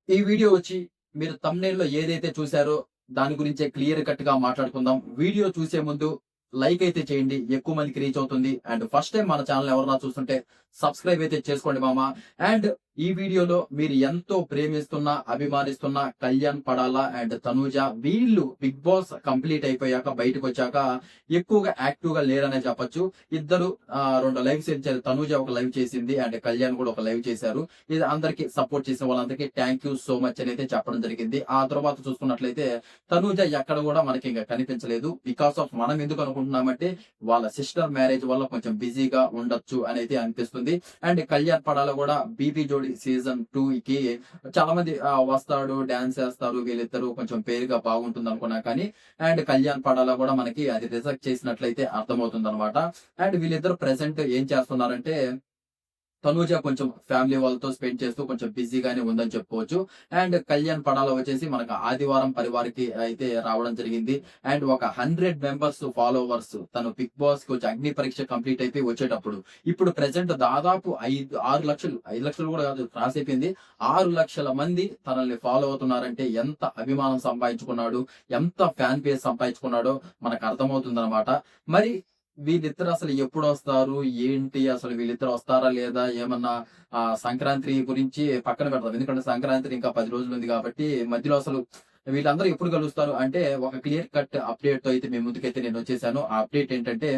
ఈ వీడియో వచ్చి మీరు థంబ్‌నెయిల్‌లో ఏదైతే చూసారో దాని గురించే క్లియర్ కట్‌గా మాట్లాడుకుందాం. వీడియో చూసే ముందు లైక్ అయితే చేయండి. ఎక్కువ మందికి రీచ్ అవుతుంది. అండ్ ఫస్ట్ టైమ్ మన ఛానెల్ ఎవరైనా చూస్తుంటే సబ్స్క్రైబ్ అయితే చేసుకోండి మామ. అండ్ ఈ వీడియోలో మీరు ఎంతో ప్రేమిస్తున్న, అభిమానిస్తున్న కళ్యాణ్ పడాల అండ్ తనూజ వీళ్ళు బిగ్ బాస్ కంప్లీట్ అయిపోయాక బయటకొచ్చాక ఎక్కువగా యాక్టివ్‌గా లేరనే చెప్పొచ్చు. ఇద్దరు 2 లైవ్స్ ఇచ్చారు. తనూజ ఒక లైవ్ చేసింది. అండ్ కళ్యాణ్ కూడా ఒక లైవ్ చేశారు. ఇది అందరికి సపోర్ట్ చేసిన వాళ్ళందరికీ థ్యాంక్ యూ సో మచ్ అని అయితే చెప్పడం జరిగింది. ఆ తర్వాత చూసుకున్నట్లయితే తనూజ ఎక్కడ కూడా మనకి ఇంక కనిపించలేదు. బికాస్ ఆఫ్ మనం ఎందుకు అనుకుంటున్నామంటే వాళ్ళ సిస్టర్ మ్యారేజ్ వల్ల కొంచెం బిజీగా ఉండొచ్చు అని అయితే అనిపిస్తుంది. అండ్ కళ్యాణ్ పడాల కూడా బీబీ జోడి సీజన్ 2 కి చాలా మంది వస్తాడు, డాన్స్ చేస్తారు, వీళ్ళిద్దరూ కొంచెం పేరుగా బాగుంటుంది అనుకున్నా కానీ అండ్ కళ్యాణ్ పడాల కూడా మనకి అది రిజెక్ట్ చేసినట్లయితే అర్థమవుతుంది అనమాట. అండ్ వీళ్ళిద్దరు ప్రెసెంట్ ఏం చేస్తున్నారంటే తనూజ కొంచెం ఫ్యామిలీ వాళ్ళతో స్పెండ్ చేస్తూ కొంచెం బిజీగానే ఉందని చెప్పుకోవచ్చు. అండ్ కళ్యాణ్ పడాల వచ్చేసి మనకు ఆదివారం పరివారికి అయితే రావడం జరిగింది. అండ్ ఒక 100 మెంబర్స్ ఫాలోవర్స్ తను బిగ్ బాస్ కి వచ్చి అగ్ని పరీక్ష కంప్లీట్ అయిపోయి వచ్చేటప్పుడు ఇప్పుడు ప్రెసెంట్ దాదాపు 6 లక్షలు 5 లక్షలు కూడా కాదు క్రాస్ అయిపోయింది. 6 లక్షల మంది తనల్ని ఫాలో అవుతున్నారంటే ఎంత అభిమానం సంపాదించుకున్నాడు, ఎంత ఫ్యాన్ బేస్ సంపాదించుకున్నాడో మనకు అర్థమవుతుందన్నమాట. మరి వీళ్ళిద్దరు అసలు ఎప్పుడొస్తారు? ఏంటి? అసలు వీళ్ళిద్దరు వస్తారా? లేదా? ఏమన్నా సంక్రాంతి గురించి పక్కన పెడదాం. ఎందుకంటే సంక్రాంతి ఇంకా 10 రోజులుంది కాబట్టి మధ్యలో అసలు వీళ్ళందరూ ఎప్పుడు కలుస్తారు అంటే ఒక క్లియర్ కట్ అప్‌డేట్‌తో అయితే మీ ముందుకైతే నేనొచ్చేసాను. ఆ అప్‌డేట్ ఏంటంటే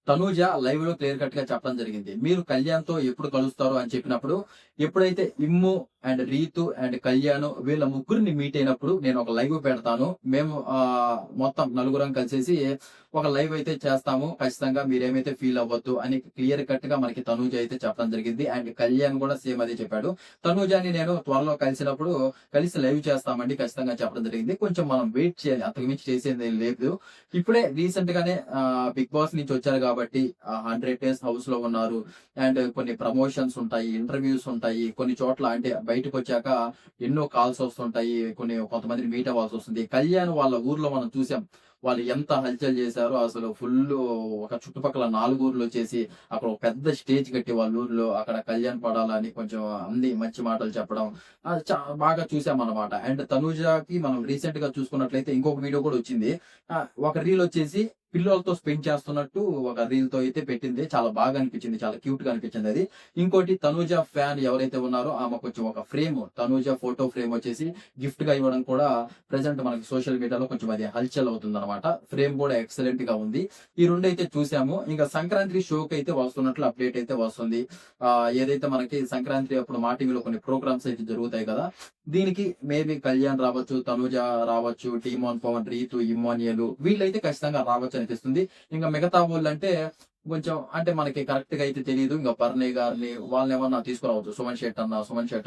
తనూజ లైవ్‌లో క్లియర్ కట్‌గా చెప్పడం జరిగింది. మీరు కళ్యాణ్‌తో ఎప్పుడు కలుస్తారు అని చెప్పినప్పుడు, ఎప్పుడైతే ఇమ్ము అండ్ రీతు అండ్ కళ్యాణ్ వీళ్ళ ముగ్గురిని మీట్ అయినప్పుడు నేను ఒక లైవ్ పెడతాను. మేము మొత్తం నలుగురం కలిసేసి ఒక లైవ్ అయితే చేస్తాము. ఖచ్చితంగా మీరేమైతే ఫీల్ అవ్వద్దు అని క్లియర్ కట్‌గా మనకి తనూజ అయితే చెప్పడం జరిగింది. అండ్ కళ్యాణ్ కూడా సేమ్ అదే చెప్పాడు. తనూజని నేను త్వరలో కలిసినప్పుడు కలిసి లైవ్ చేస్తామండి ఖచ్చితంగా చెప్పడం జరిగింది. కొంచెం మనం వెయిట్ చేయాలి. అంతకు మించి చేసేదేం లేదు. ఇప్పుడే రీసెంట్ గానే బిగ్ బాస్ నుంచి వచ్చారు కాబట్టి 100 డేస్ హౌస్ లో ఉన్నారు. అండ్ కొన్ని ప్రమోషన్స్ ఉంటాయి, ఇంటర్వ్యూస్ ఉంటాయి. కొన్ని చోట్ల అంటే బయటకొచ్చాక ఎన్నో కాల్స్ వస్తుంటాయి. కొంతమందిని మీట్ అవ్వాల్సి వస్తుంది. కళ్యాణ్ వాళ్ళ ఊర్లో మనం చూసాం. వాళ్ళు ఎంత హల్చల్ చేశారో అసలు ఫుల్లు ఒక చుట్టుపక్కల 4 ఊర్లొచ్చేసి అక్కడ ఒక పెద్ద స్టేజ్ కట్టి వాళ్ళ ఊర్లో అక్కడ కళ్యాణ్ పడాలని కొంచెం అన్ని మంచి మాటలు చెప్పడం బాగా చూసామన్నమాట. అండ్ తనూజకి మనం రీసెంట్ గా చూసుకున్నట్లయితే ఇంకొక వీడియో కూడా వచ్చింది. ఒక రీల్ వచ్చేసి పిల్లలతో స్పెండ్ చేస్తున్నట్టు ఒక రీల్ తో అయితే పెట్టింది. చాలా బాగా అనిపించింది. చాలా క్యూట్ గా అనిపించింది అది. ఇంకోటి తనూజ ఫ్యాన్ ఎవరైతే ఉన్నారో ఆమె కొంచెం ఒక ఫ్రేమ్ తనూజ ఫోటో ఫ్రేమ్ వచ్చేసి గిఫ్ట్ గా ఇవ్వడం కూడా ప్రెసెంట్ మనకి సోషల్ మీడియాలో కొంచెం అది హల్చల్ అవుతుందన్నమాట. ఫ్రేమ్ కూడా ఎక్సలెంట్ గా ఉంది. ఈ రెండైతే చూసాము. ఇంకా సంక్రాంతి షోకి అయితే వస్తున్నట్లు అప్డేట్ అయితే వస్తుంది. ఏదైతే మనకి సంక్రాంతి అప్పుడు మా టీవీలో కొన్ని ప్రోగ్రామ్స్ అయితే జరుగుతాయి కదా! దీనికి మేబీ కళ్యాణ్ రావచ్చు, తనూజ రావచ్చు, టీమాన్ పవన్, రీతు, ఇమ్మాన్యుయల్ వీళ్ళైతే ఖచ్చితంగా రావచ్చు అనిపిస్తుంది. ఇంక మిగతా వోళ్ళంటే కొంచెం అంటే మనకి కరెక్ట్‌గా అయితే తెలీదు. ఇంక బర్నీ గారిని వాళ్ళనేమన్నా తీసుకురావచ్చు. సుమన్ శెట్టి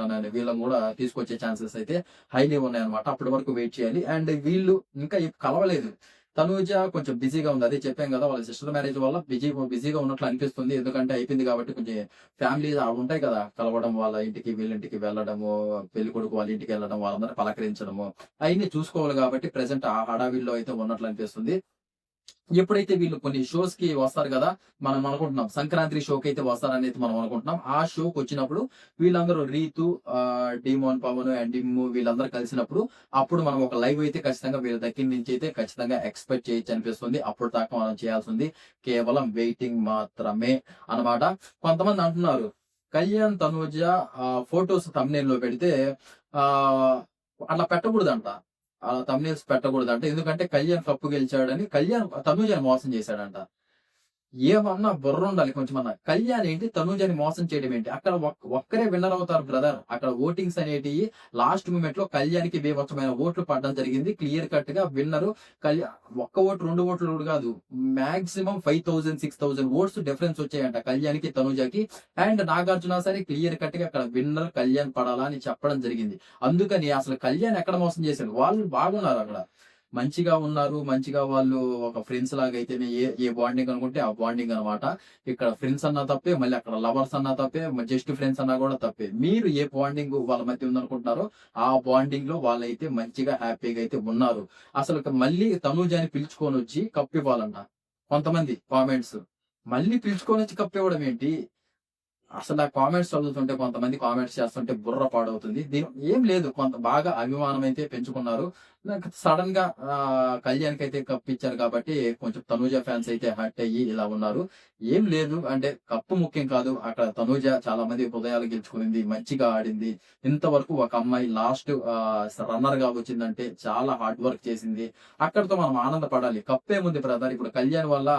అన్న అని వీళ్ళని గూడా తీసుకొచ్చే ఛాన్సెస్ అయితే హైలీ ఉన్నాయన్నమాట. అప్పటి వరకు వెయిట్ చేయాలి. అండ్ వీళ్ళు ఇంకా కలవలేదు. తనూజ కొంచెం బిజీగా ఉంది. అదే చెప్పాం గదా! వాళ్ళ సిస్టర్ మ్యారేజ్ వల్ల బిజీగా ఉన్నట్లు అనిపిస్తుంది. ఎందుకంటే అయిపోయింది కాబట్టి కొంచెం ఫ్యామిలీ ఉంటాయి కదా! కలవడం వాళ్ళ ఇంటికి, వీళ్ళ ఇంటికి వెళ్ళడము, పెళ్ళికొడుకు వాళ్ళ ఇంటికెళ్ళడం, వాళ్ళందరిని పలకరించడము అయన్నీ చూసుకోవాలి కాబట్టి ప్రెజెంట్ ఆ హడావిడిలో అయితే ఉన్నట్లు అనిపిస్తుంది. ఎప్పుడైతే వీళ్ళు కొన్ని షోస్‌కి వస్తారు గదా! మనం అనుకుంటున్నాం. సంక్రాంతి షోకైతే వస్తారనేది మనం అనుకుంటున్నాం. ఆ షోకొచ్చినప్పుడు వీళ్ళందరూ రీతు, డీమోన్ పవన్ అండ్ డిమ్ము వీళ్ళందరూ కలిసినప్పుడు అప్పుడు మనం ఒక లైవ్ అయితే ఖచ్చితంగా వీళ్ళ దగ్గర నుంచి అయితే ఖచ్చితంగా ఎక్స్‌పెక్ట్ చేయొచ్చు అనిపిస్తుంది. అప్పుడు దాకా మనం చేయాల్సింది కేవలం వెయిటింగ్ మాత్రమే అన్నమాట. కొంతమంది అంటున్నారు. కళ్యాణ్, తనూజ ఫోటోస్ థంబ్‌నెయిల్‌లో పెడితే ఆహ్, అట్లా పెట్టకూడదంట. థంబ్‌నెయిల్స్ పెట్టకూడదంట. ఎందుకంటే కళ్యాణ్ కప్ గెలిచాడని కళ్యాణ్ తనూజని మోసం చేశాడంట. ఏమన్నా బుర్రుండాలి కొంచెమన్నా. కళ్యాణ్ ఏంటి, తనూజని మోసం చేయడం ఏంటి? అక్కడ ఒక్కరే విన్నర్ అవుతారు బ్రదర్. అక్కడ ఓటింగ్స్ అనేటియి లాస్ట్ మూమెంట్‌లో కళ్యాణ్‌కి బీభత్సమైన ఓట్లు పడడం జరిగింది. క్లియర్ కట్‌గా విన్నరు కళ్యా ఒక్క ఓటు, 2 ఓట్లు కూడా కాదు. మాక్సిమం 5000, 6000 ఓట్స్ డిఫరెన్స్ వచ్చాయంట కళ్యాణ్‌కి, తనూజకి. అండ్ నాగార్జున సరే క్లియర్ కట్‌గా అక్కడ విన్నర్ కళ్యాణ్ పడాలా అని చెప్పడం జరిగింది. అందుకని అసలు కళ్యాణ్ ఎక్కడ మోసం చేశాడు? వాళ్ళు బాగున్నారక్కడ. మంచిగా ఉన్నారు. మంచిగా వాళ్ళు ఒక ఫ్రెండ్స్ లాగా అయితేనే ఏ బాండింగ్ అనుకుంటే ఆ బాండింగ్ అన్నమాట. ఇక్కడ ఫ్రెండ్స్ అన్నా తప్పే, మళ్ళీ అక్కడ లవర్స్ అన్నా తప్పే, జస్ట్ ఫ్రెండ్స్ అన్నా కూడా తప్పే. మీరు ఏ బాండింగ్ వాళ్ళ మధ్య ఉందనుకుంటున్నారో ఆ బాండింగ్‌లో వాళ్ళైతే మంచిగా హ్యాపీగా అయితే ఉన్నారు. అసలు మళ్ళీ తనూజని పిలుచుకొనొచ్చి కప్పివ్వాలంట. కొంతమంది కామెంట్స్. మళ్ళీ పిలుచుకొనొచ్చి కప్పివ్వడం ఏంటి? అసలు ఆ కామెంట్స్ చదువుతుంటే కొంతమంది కామెంట్స్ చేస్తుంటే బుర్ర పాడవుతుంది. ఏం లేదు, కొంత బాగా అభిమానం అయితే పెంచుకున్నారు. నాకు సడెన్ గా కళ్యాణ్‌కి అయితే కప్పిచ్చారు కాబట్టి కొంచెం తనూజ ఫ్యాన్స్ అయితే హర్ట్ అయ్యి ఇలా ఉన్నారు. ఏం లేదు అంటే కప్పు ముఖ్యం కాదు. అక్కడ తనూజ చాలా మంది హృదయాలు గెలుచుకునింది. మంచిగా ఆడింది. ఇంతవరకు ఒక అమ్మాయి లాస్ట్ రన్నర్‌గా వచ్చిందంటే చాలా హార్డ్ వర్క్ చేసింది. అక్కడితో మనం ఆనందపడాలి. కప్పేముంది బ్రదర్, ఇప్పుడు కళ్యాణ్ వల్ల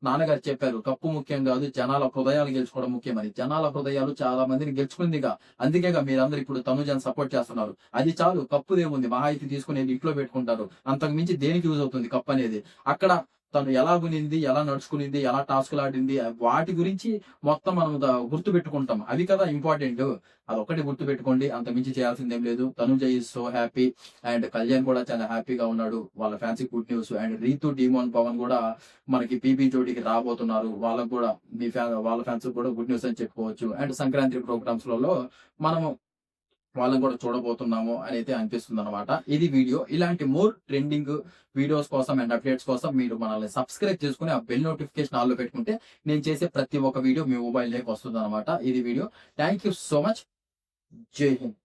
నాన్నగారు చెప్పారు. కప్పు ముఖ్యం గాదు, జనాల హృదయాలు గెలుచుకోవడం ముఖ్యమని. జనాల హృదయాలు చాలా మందిని గెలుచుకుందిగా. అందుకేగా మీరందరూ ఇప్పుడు తనుజని సపోర్ట్ చేస్తున్నారు. అది చాలు, కప్పుదేముంది, మహా అయితే తీసుకొని ఇంట్లో పెట్టుకుంటారు. అంతకు మించి దేనికి యూజ్ అవుతుంది కప్పనేది? అక్కడ తను ఎలాగునింది, ఎలా నడుచుకునింది, ఎలా టాస్కులాడింది, వాటి గురించి మొత్తం మనం గుర్తుపెట్టుకుంటాం. అవి కదా ఇంపార్టెంటు. అదొక్కటి గుర్తుపెట్టుకోండి. అంతకు మించి చేయాల్సిందేం లేదు. Tanuja is so happy and Kalyan కూడా చాలా హ్యాపీగా ఉన్నాడు. వాళ్ళ ఫ్యాన్స్‌కి good news. And Ritu, Demon Pavan గూడా మనకి పీబీ జోడీకి రాబోతున్నారు. వాళ్ళకి గూడా వాళ్ళ ఫ్యాన్స్‌కి కూడా గుడ్ న్యూస్ అని చెప్పుకోవచ్చు. అండ్ సంక్రాంతి ప్రోగ్రామ్స్‌లలో మనము వాళ్ళని కూడా చూడబోతున్నాము అనైతే అనిపిస్తుందనమాట. ఇది వీడియో. ఇలాంటి మోర్ ట్రెండింగ్ వీడియోస్ కోసం అండ్ అప్డేట్స్ కోసం మీరు మనల్ని సబ్స్క్రైబ్ చేసుకొని ఆ బెల్ నోటిఫికేషన్ ఆల్‌లో పెట్టుకుంటే నేను చేసే ప్రతి ఒక్క వీడియో మీ మొబైల్‌లోకి వస్తుందనమాట. ఇది video. Thank you so much. జై హింద్.